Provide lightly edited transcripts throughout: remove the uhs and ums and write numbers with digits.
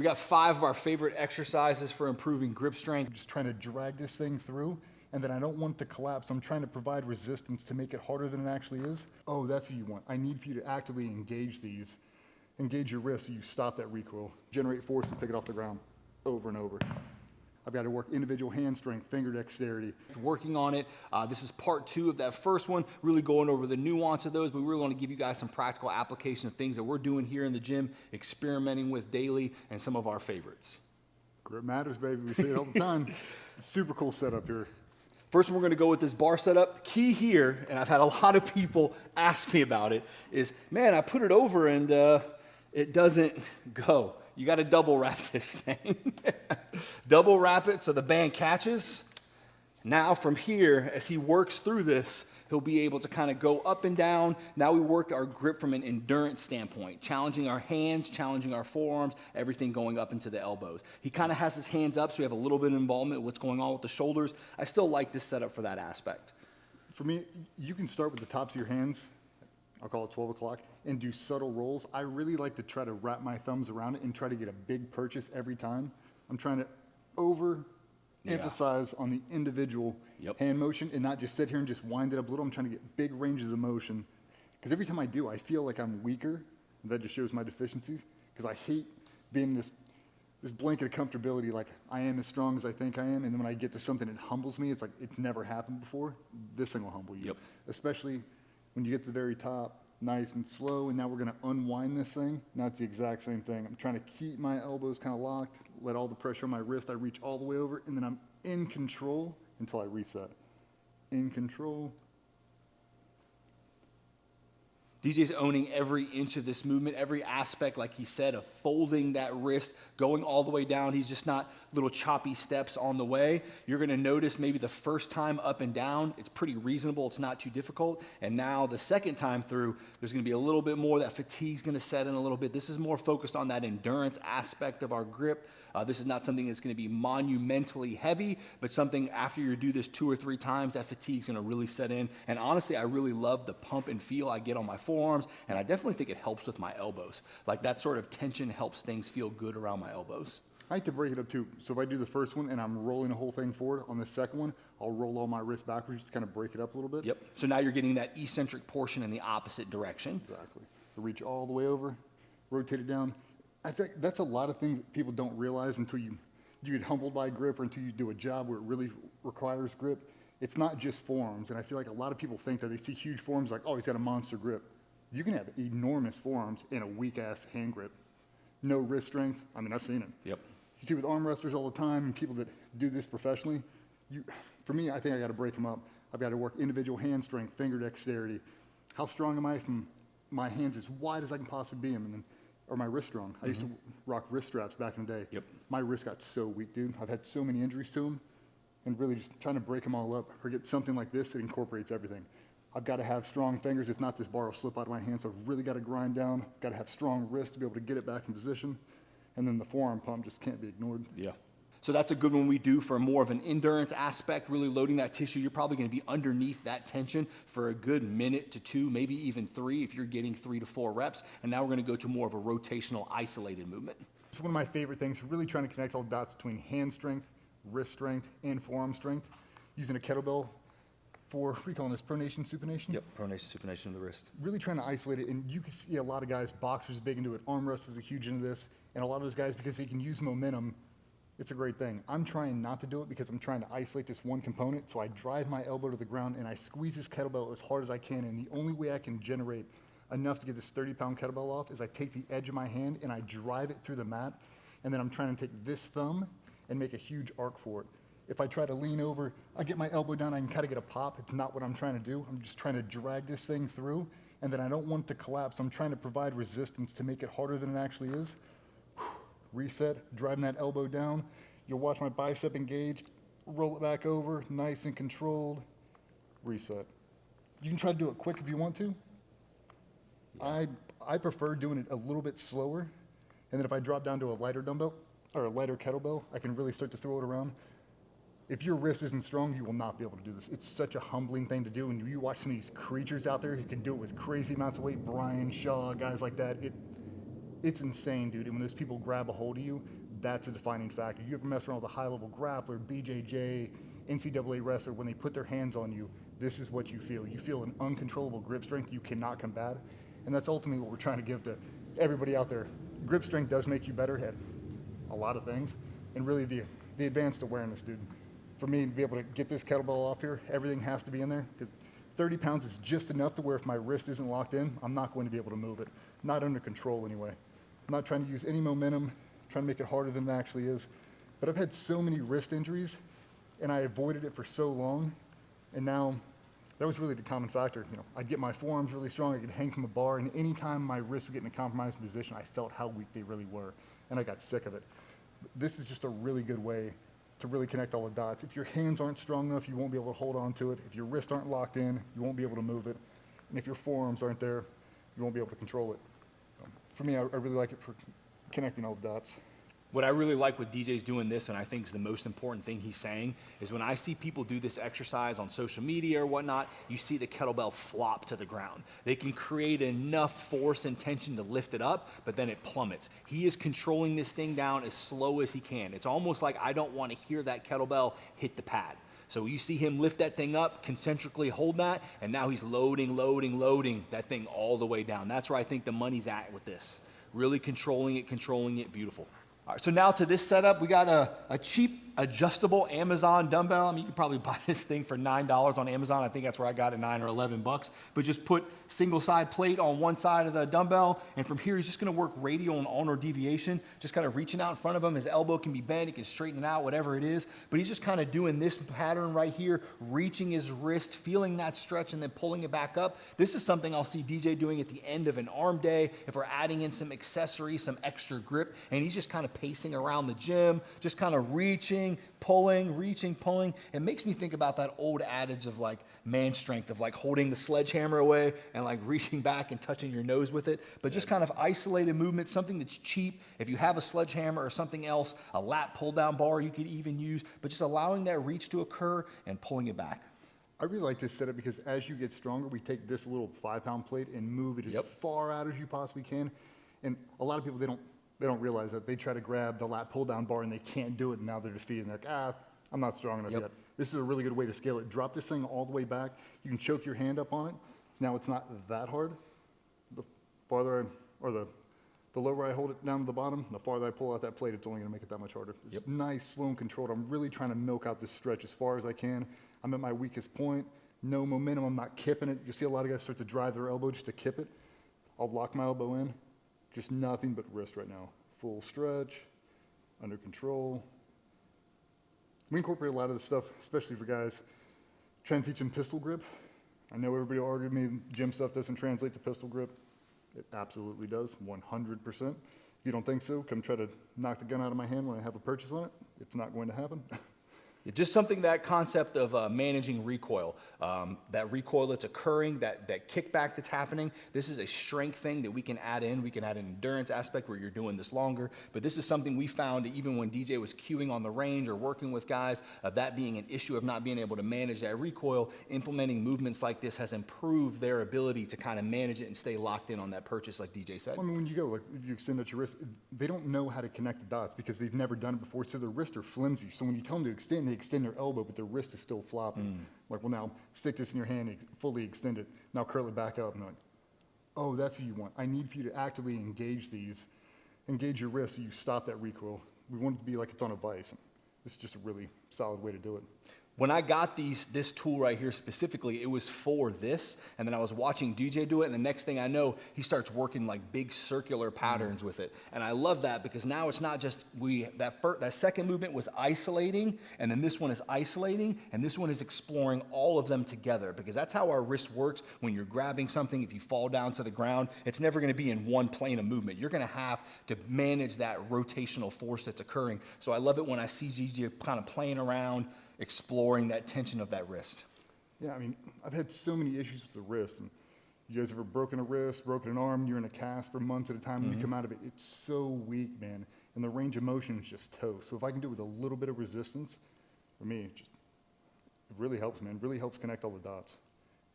got 5 of our favorite exercises for improving grip strength. I'm just trying to drag this thing through, and then I don't want it to collapse. I'm trying to provide resistance to make it harder than it actually is. Oh, that's what you want. I need for you to actively engage these. Engage your wrist so you stop that recoil. Generate force and pick it off the ground over and over. I've got to work individual hand strength, finger dexterity. Working on it. This is part 2 of that first one, really going over the nuance of those, but we really want to give you guys some practical application of things that we're doing here in the gym, experimenting with daily, and some of our favorites. Grip matters, baby. We see it all the time. Super cool setup here. First, we're going to go with this bar setup. Key here, and I've had a lot of people ask me about it, is, man, I put it over and it doesn't go. You got to double wrap this thing. Double wrap it so the band catches. Now from here, as he works through this, he'll be able to kind of go up and down. Now we work our grip from an endurance standpoint, challenging our hands, challenging our forearms, everything going up into the elbows. He kind of has his hands up, so we have a little bit of involvement with what's going on with the shoulders. I still like this setup for that aspect. For me, you can start with the tops of your hands, I'll call it 12 o'clock, and do subtle rolls. I really like to try to wrap my thumbs around it and try to get a big purchase every time. I'm trying to emphasize on the individual hand motion and not just sit here and just wind it up a little. I'm trying to get big ranges of motion, because every time I do, I feel like I'm weaker, and that just shows my deficiencies, because I hate being this blanket of comfortability, like I am as strong as I think I am, and then when I get to something that humbles me, it's like it's never happened before. This thing will humble you, especially when you get to the very top, nice and slow, and now we're going to unwind this thing. Now it's the exact same thing. I'm trying to keep my elbows kind of locked, let all the pressure on my wrist, I reach all the way over, and then I'm in control until I reset. In control. DJ's owning every inch of this movement, every aspect, like he said, of folding that wrist, going all the way down. He's just not little choppy steps on the way. You're going to notice maybe the first time up and down, it's pretty reasonable. It's not too difficult. And now the second time through, there's going to be a little bit more. That fatigue's going to set in a little bit. This is more focused on that endurance aspect of our grip. This is not something that's going to be monumentally heavy, but something after you do this 2 or 3 times, that fatigue's going to really set in. And honestly, I really love the pump and feel I get on my forearms, and I definitely think it helps with my elbows. Like that sort of tension helps things feel good around my elbows. I like to break it up too. So if I do the first one and I'm rolling the whole thing forward, on the second one, I'll roll all my wrists backwards, just kind of break it up a little bit. Yep. So now you're getting that eccentric portion in the opposite direction. Exactly. So reach all the way over, rotate it down. I think that's a lot of things that people don't realize until you get humbled by grip, or until you do a job where it really requires grip. It's not just forearms, and I feel like a lot of people think that they see huge forearms like, oh, he's got a monster grip. You can have enormous forearms in a weak-ass hand grip. No wrist strength. I mean, I've seen it. Yep. You see with arm wrestlers all the time, and people that do this professionally. For me, I think I got to break them up. I've got to work individual hand strength, finger dexterity. How strong am I from my hands as wide as I can possibly be, and then, or my wrist strong. I used to rock wrist straps back in the day. Yep. My wrist got so weak, dude. I've had so many injuries to them, and really just trying to break them all up, or get something like this that incorporates everything. I've got to have strong fingers. If not, this bar will slip out of my hand, so I've really got to grind down. Got to have strong wrists to be able to get it back in position. And then the forearm pump just can't be ignored. Yeah. So that's a good one we do for more of an endurance aspect, really loading that tissue. You're probably going to be underneath that tension for a good minute to 2, maybe even 3 if you're getting 3 to 4 reps. And now we're going to go to more of a rotational isolated movement. It's one of my favorite things, really trying to connect all the dots between hand strength, wrist strength, and forearm strength. Using a kettlebell for, what are you calling this, pronation, supination? Yep, pronation, supination of the wrist. Really trying to isolate it, and you can see a lot of guys, boxers big into it, arm wrestlers are huge into this, and a lot of those guys, because they can use momentum, it's a great thing. I'm trying not to do it because I'm trying to isolate this one component, so I drive my elbow to the ground and I squeeze this kettlebell as hard as I can, and the only way I can generate enough to get this 30-pound kettlebell off is I take the edge of my hand and I drive it through the mat, and then I'm trying to take this thumb and make a huge arc for it. If I try to lean over, I get my elbow down, I can kind of get a pop. It's not what I'm trying to do. I'm just trying to drag this thing through, and then I don't want it to collapse. I'm trying to provide resistance to make it harder than it actually is. Reset, driving that elbow down. You'll watch my bicep engage, roll it back over, nice and controlled, reset. You can try to do it quick if you want to. Yeah. I prefer doing it a little bit slower, and then if I drop down to a lighter dumbbell, or a lighter kettlebell, I can really start to throw it around. If your wrist isn't strong, you will not be able to do this. It's such a humbling thing to do, and you watch some of these creatures out there who can do it with crazy amounts of weight, Brian Shaw, guys like that. it's insane, dude. And when those people grab a hold of you, that's a defining factor. You ever mess around with a high-level grappler, BJJ, NCAA wrestler, when they put their hands on you, this is what you feel. You feel an uncontrollable grip strength you cannot combat. And that's ultimately what we're trying to give to everybody out there. Grip strength does make you better at a lot of things. And really the advanced awareness, dude. For me to be able to get this kettlebell off here, everything has to be in there. Because 30 pounds is just enough to where if my wrist isn't locked in, I'm not going to be able to move it. Not under control anyway. I'm not trying to use any momentum, trying to make it harder than it actually is. But I've had so many wrist injuries, and I avoided it for so long, and now that was really the common factor. You know, I'd get my forearms really strong, I could hang from a bar, and anytime my wrists would get in a compromised position, I felt how weak they really were, and I got sick of it. This is just a really good way to really connect all the dots. If your hands aren't strong enough, you won't be able to hold on to it. If your wrists aren't locked in, you won't be able to move it. And if your forearms aren't there, you won't be able to control it. For me, I really like it for connecting all the dots. What I really like with DJ's doing this, and I think is the most important thing he's saying, is when I see people do this exercise on social media or whatnot, you see the kettlebell flop to the ground. They can create enough force and tension to lift it up, but then it plummets. He is controlling this thing down as slow as he can. It's almost like I don't want to hear that kettlebell hit the pad. So you see him lift that thing up, concentrically hold that, and now he's loading that thing all the way down. That's where I think the money's at with this. Really controlling it, beautiful. All right, so now to this setup, we got a cheap adjustable Amazon dumbbell. I mean, you could probably buy this thing for $9 on Amazon. I think that's where I got it, 9 or 11 bucks. But just put single side plate on one side of the dumbbell, and from here, he's just gonna work radial and ulnar deviation, just kind of reaching out in front of him. His elbow can be bent, he can straighten it out, whatever it is. But he's just kind of doing this pattern right here, reaching his wrist, feeling that stretch, and then pulling it back up. This is something I'll see DJ doing at the end of an arm day, if we're adding in some accessories, some extra grip, and he's just kind of pacing around the gym, just kind of reaching, pulling. It makes me think about that old adage of like man strength, of like holding the sledgehammer away and like reaching back and touching your nose with it, but just kind of isolated movement, something that's cheap. If you have a sledgehammer or something else, a lat pull down bar you could even use, but just allowing that reach to occur and pulling it back. I really like this setup because as you get stronger, we take this little 5-pound plate and move it as far out as you possibly can. And a lot of people, they don't realize that. They try to grab the lat pull down bar and they can't do it, and now they're defeated. And they're like, I'm not strong enough yet. This is a really good way to scale it. Drop this thing all the way back. You can choke your hand up on it. So now it's not that hard. The farther the lower I hold it down to the bottom, the farther I pull out that plate, it's only gonna make it that much harder. It's nice, slow and controlled. I'm really trying to milk out this stretch as far as I can. I'm at my weakest point. No momentum, I'm not kipping it. You see a lot of guys start to drive their elbow just to kip it. I'll lock my elbow in. Just nothing but wrist right now. Full stretch, under control. We incorporate a lot of this stuff, especially for guys trying to teach them pistol grip. I know everybody will argue with me, gym stuff doesn't translate to pistol grip. It absolutely does, 100%. If you don't think so, come try to knock the gun out of my hand when I have a purchase on it. It's not going to happen. Just something, that concept of managing recoil, that recoil that's occurring, that kickback that's happening. This is a strength thing that we can add in. We can add an endurance aspect where you're doing this longer, but this is something we found even when DJ was cueing on the range or working with guys, of that being an issue of not being able to manage that recoil. Implementing movements like this has improved their ability to kind of manage it and stay locked in on that purchase, like DJ said. I mean, when you go, like, if you extend out your wrist, they don't know how to connect the dots because they've never done it before, so their wrists are flimsy. So when you tell them to extend, they extend their elbow, but their wrist is still flopping. Like, well, now stick this in your hand, fully extend it. Now curl it back up. And they're like, oh, that's what you want. I need for you to actively engage your wrist so you stop that recoil. We want it to be like it's on a vise. This is just a really solid way to do it. When I got this tool right here specifically, it was for this, and then I was watching DJ do it, and the next thing I know, he starts working like big circular patterns with it. And I love that because now it's not just that second movement was isolating, and then this one is isolating, and this one is exploring all of them together, because that's how our wrist works. When you're grabbing something, if you fall down to the ground, it's never gonna be in one plane of movement. You're gonna have to manage that rotational force that's occurring. So I love it when I see DJ kind of playing around, exploring that tension of that wrist. Yeah, I mean, I've had so many issues with the wrist. And you guys ever broken a wrist, broken an arm, you're in a cast for months at a time, and you come out of it, it's so weak, man. And the range of motion is just toast. So if I can do it with a little bit of resistance, for me, it really helps, man. It really helps connect all the dots.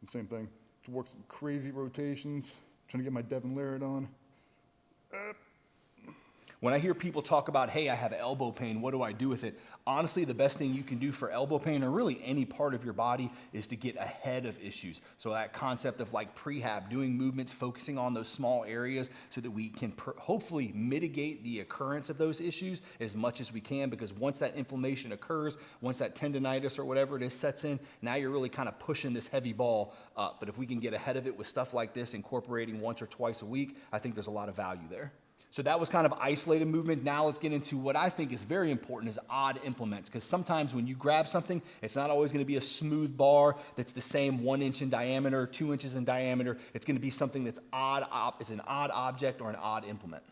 And same thing, to work some crazy rotations, trying to get my Devin Laird on. When I hear people talk about, hey, I have elbow pain, what do I do with it? Honestly, the best thing you can do for elbow pain, or really any part of your body, is to get ahead of issues. So that concept of like prehab, doing movements, focusing on those small areas so that we can hopefully mitigate the occurrence of those issues as much as we can, because once that inflammation occurs, once that tendonitis or whatever it is sets in, now you're really kind of pushing this heavy ball up. But if we can get ahead of it with stuff like this, incorporating once or twice a week, I think there's a lot of value there. So that was kind of isolated movement. Now let's get into what I think is very important, is odd implements. Because sometimes when you grab something, it's not always going to be a smooth bar that's the same 1 inch in diameter, 2 inches in diameter. It's going to be something that's odd, it's an odd object or an odd implement.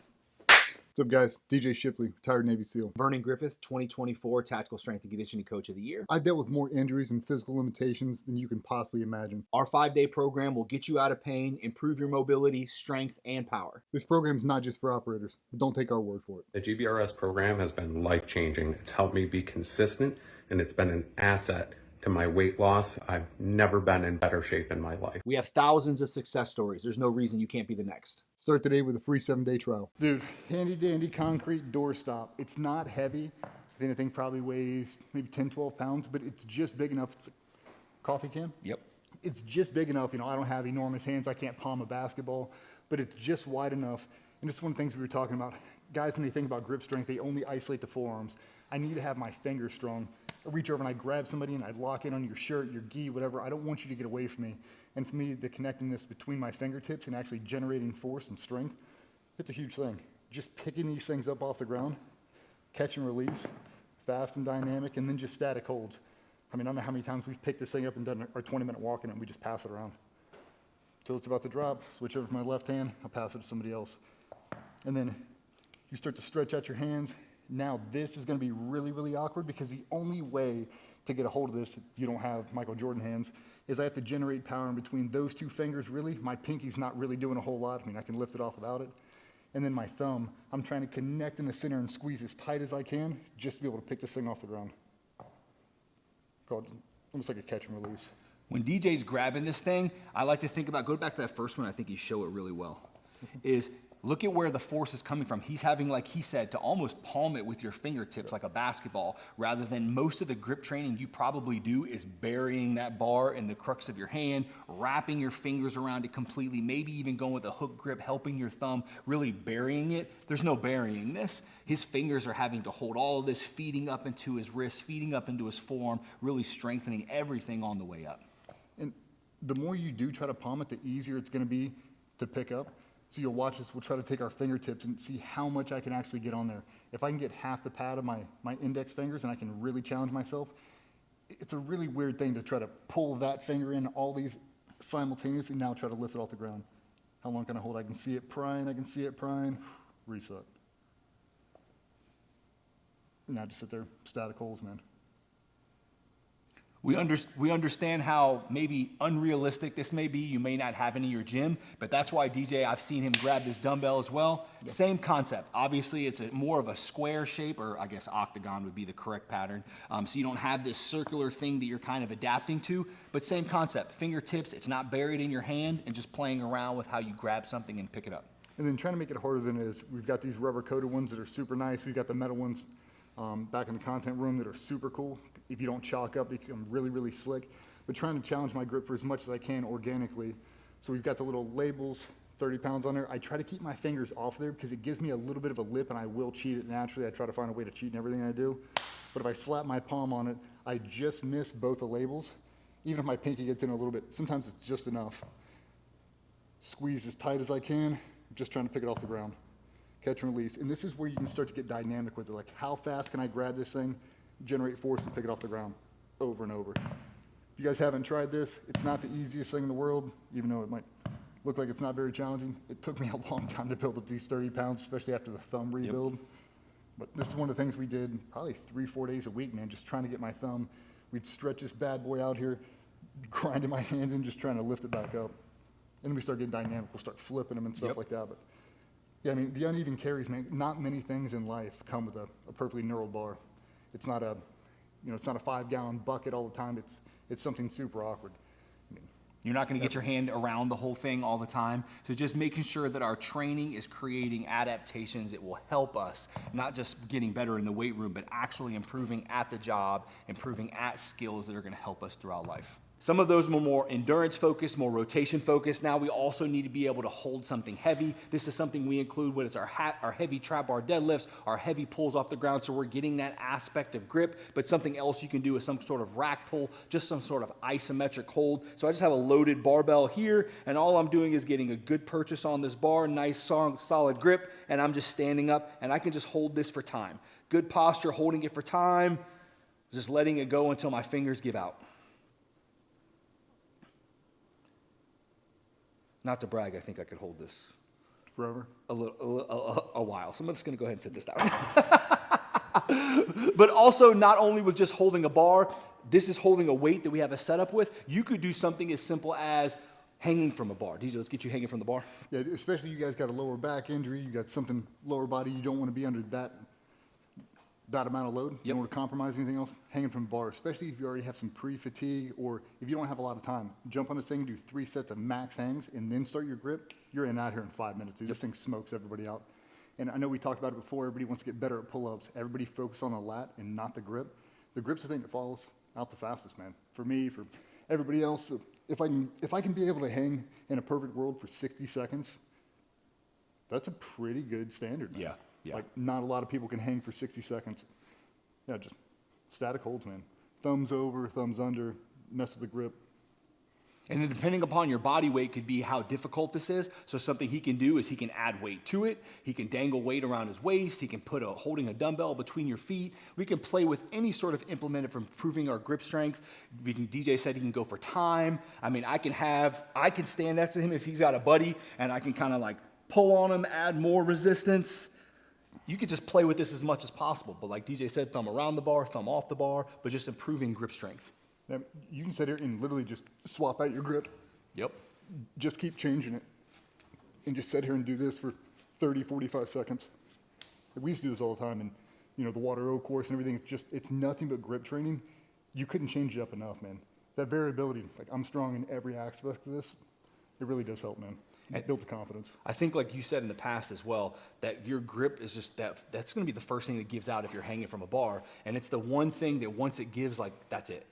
What's up, guys? DJ Shipley, retired Navy SEAL. Vernon Griffith, 2024 Tactical Strength and Conditioning Coach of the Year. I've dealt with more injuries and physical limitations than you can possibly imagine. Our 5-day program will get you out of pain, improve your mobility, strength, and power. This program is not just for operators, but don't take our word for it. The GBRS program has been life-changing. It's helped me be consistent, and it's been an asset to my weight loss. I've never been in better shape in my life. We have thousands of success stories. There's no reason you can't be the next. Start today with a free 7-day trial. Dude, handy dandy concrete doorstop. It's not heavy. If anything, probably weighs maybe 10, 12 pounds, but it's just big enough. It's a coffee can? Yep. It's just big enough. I don't have enormous hands. I can't palm a basketball, but it's just wide enough. And it's one of the things we were talking about. Guys, when they think about grip strength, they only isolate the forearms. I need to have my fingers strong. I reach over and I grab somebody and I lock in on your shirt, your gi, whatever. I don't want you to get away from me. And for me, the connectedness between my fingertips and actually generating force and strength, it's a huge thing. Just picking these things up off the ground, catch and release, fast and dynamic, and then just static holds. I mean, I don't know how many times we've picked this thing up and done our 20-minute walk in it and we just pass it around. Until it's about to drop, switch over to my left hand, I'll pass it to somebody else. And then you start to stretch out your hands. Now this is going to be really, really awkward, because the only way to get a hold of this, if you don't have Michael Jordan hands, is I have to generate power in between those two fingers, really. My pinky's not really doing a whole lot. I mean, I can lift it off without it. And then my thumb, I'm trying to connect in the center and squeeze as tight as I can just to be able to pick this thing off the ground. Called almost like a catch and release. When DJ's grabbing this thing, I like to think about, go back to that first one, I think you show it really well, is look at where the force is coming from. He's having, like he said, to almost palm it with your fingertips like a basketball, rather than most of the grip training you probably do is burying that bar in the crux of your hand, wrapping your fingers around it completely, maybe even going with a hook grip, helping your thumb, really burying it. There's no burying this. His fingers are having to hold all of this, feeding up into his wrist, feeding up into his forearm, really strengthening everything on the way up. And the more you do try to palm it, the easier it's going to be to pick up. So you'll watch this, we'll try to take our fingertips and see how much I can actually get on there. If I can get half the pad of my index fingers and I can really challenge myself, it's a really weird thing to try to pull that finger in, all these simultaneously, now try to lift it off the ground. How long can I hold? I can see it prying, reset. Now just sit there, static holds, man. We understand how maybe unrealistic this may be. You may not have any in your gym, but that's why, DJ, I've seen him grab this dumbbell as well. Yep. Same concept. Obviously, it's more of a square shape, or I guess octagon would be the correct pattern. So you don't have this circular thing that you're kind of adapting to, but same concept. Fingertips, it's not buried in your hand, and just playing around with how you grab something and pick it up. And then trying to make it harder than it is. We've got these rubber-coated ones that are super nice. We've got the metal ones back in the content room that are super cool. If you don't chalk up, they become really, really slick. But trying to challenge my grip for as much as I can organically. So we've got the little labels, 30 pounds on there. I try to keep my fingers off there because it gives me a little bit of a lip, and I will cheat it naturally. I try to find a way to cheat in everything I do. But if I slap my palm on it, I just miss both the labels. Even if my pinky gets in a little bit, sometimes it's just enough. Squeeze as tight as I can, just trying to pick it off the ground. Catch and release. And this is where you can start to get dynamic with it. Like, how fast can I grab this thing, generate force, and pick it off the ground over and over. If you guys haven't tried this, it's not the easiest thing in the world, even though it might look like it's not very challenging. It took me a long time to build up these 30 pounds, especially after the thumb rebuild. Yep. But this is one of the things we did probably 3-4 days a week, man, just trying to get my thumb. We'd stretch this bad boy out here, grinding my hand and just trying to lift it back up. And then we start getting dynamic. We'll start flipping them and stuff like that. But yeah, I mean, the uneven carries, man, not many things in life come with a perfectly knurled bar. It's not a, it's not a 5-gallon bucket all the time. It's something super awkward. I mean, You're not going to get your hand around the whole thing all the time. So just making sure that our training is creating adaptations that will help us, not just getting better in the weight room, but actually improving at the job, improving at skills that are going to help us throughout life. Some of those were more endurance focused, more rotation focused. Now we also need to be able to hold something heavy. This is something we include when it's our heavy trap bar deadlifts, our heavy pulls off the ground, so we're getting that aspect of grip. But something else you can do is some sort of rack pull, just some sort of isometric hold. So I just have a loaded barbell here, and all I'm doing is getting a good purchase on this bar, nice solid grip, and I'm just standing up, and I can just hold this for time. Good posture, holding it for time, just letting it go until my fingers give out. Not to brag, I think I could hold this Forever. a while. So I'm just going to go ahead and sit this down. But also, not only with just holding a bar, this is holding a weight that we have a setup with. You could do something as simple as hanging from a bar. DJ, let's get you hanging from the bar. Yeah, especially you guys got a lower back injury, you got something lower body, you don't want to be under that amount of load. You don't want to compromise anything else. Hanging from a bar, especially if you already have some pre-fatigue or if you don't have a lot of time. Jump on this thing, do 3 sets of max hangs, and then start your grip. You're in out here in 5 minutes, dude. This thing smokes everybody out. And I know we talked about it before. Everybody wants to get better at pull-ups. Everybody focus on the lat and not the grip. The grip's the thing that falls out the fastest, man. For me, for everybody else, if I can be able to hang in a perfect world for 60 seconds, that's a pretty good standard, man. Yeah. Yeah. Like, not a lot of people can hang for 60 seconds. Yeah, just static holds, man. Thumbs over, thumbs under, mess with the grip. And then depending upon your body weight could be how difficult this is. So something he can do is he can add weight to it. He can dangle weight around his waist. He can put holding a dumbbell between your feet. We can play with any sort of implement for improving our grip strength. DJ said he can go for time. I mean, I can stand next to him if he's got a buddy, and I can kind of like pull on him, add more resistance. You could just play with this as much as possible. But like DJ said, thumb around the bar, thumb off the bar, but just improving grip strength. Now, you can sit here and literally just swap out your grip. Yep. Just keep changing it. And just sit here and do this for 30, 45 seconds. Like, we used to do this all the time. And, you know, the water O course and everything, it's nothing but grip training. You couldn't change it up enough, man. That variability, like, I'm strong in every aspect of this. It really does help, man. It built the confidence. I think, like you said in the past as well, that your grip is just that's going to be the first thing that gives out if you're hanging from a bar. And it's the one thing that once it gives, like, that's it.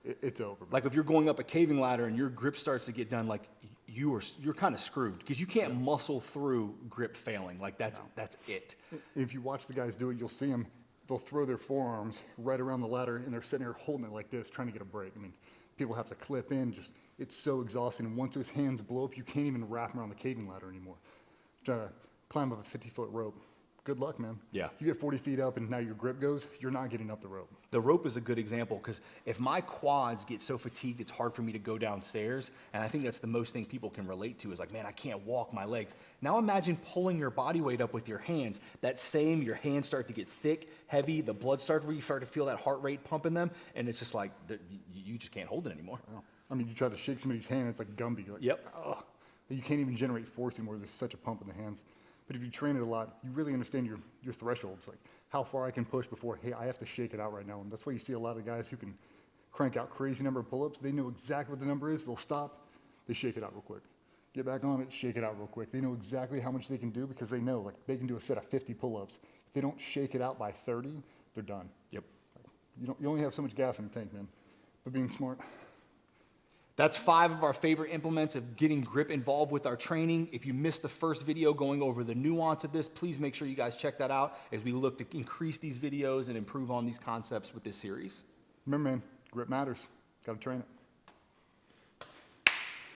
It's over, man. Like if you're going up a caving ladder and your grip starts to get done, like you're kind of screwed because you can't muscle through grip failing. Like that's it. If you watch the guys do it, you'll see them. They'll throw their forearms right around the ladder, and they're sitting there holding it like this, trying to get a break. I mean, people have to clip in. It's so exhausting. And once those hands blow up, you can't even wrap them around the caving ladder anymore. Trying to climb up a 50-foot rope. Good luck, man. Yeah. You get 40 feet up, and now your grip goes. You're not getting up the rope. The rope is a good example because if my quads get so fatigued, it's hard for me to go downstairs. And I think that's the most thing people can relate to is like, man, I can't walk my legs. Now imagine pulling your body weight up with your hands. Your hands start to get thick, heavy. The blood you start to feel that heart rate pumping them. And it's just like, you just can't hold it anymore. Wow. I mean, you try to shake somebody's hand, it's like Gumby. You're like, Yep. Ugh. You can't even generate force anymore. There's such a pump in the hands. But if you train it a lot, you really understand your thresholds, like how far I can push before, hey, I have to shake it out right now. And that's why you see a lot of guys who can crank out crazy number of pull-ups. They know exactly what the number is. They'll stop. They shake it out real quick. Get back on it, shake it out real quick. They know exactly how much they can do because they know, like, they can do a set of 50 pull-ups. If they don't shake it out by 30, they're done. Yep. You only have so much gas in the tank, man. But being smart. That's 5 of our favorite implements of getting grip involved with our training. If you missed the first video going over the nuance of this, please make sure you guys check that out as we look to increase these videos and improve on these concepts with this series. Remember, man, grip matters. Got to train it.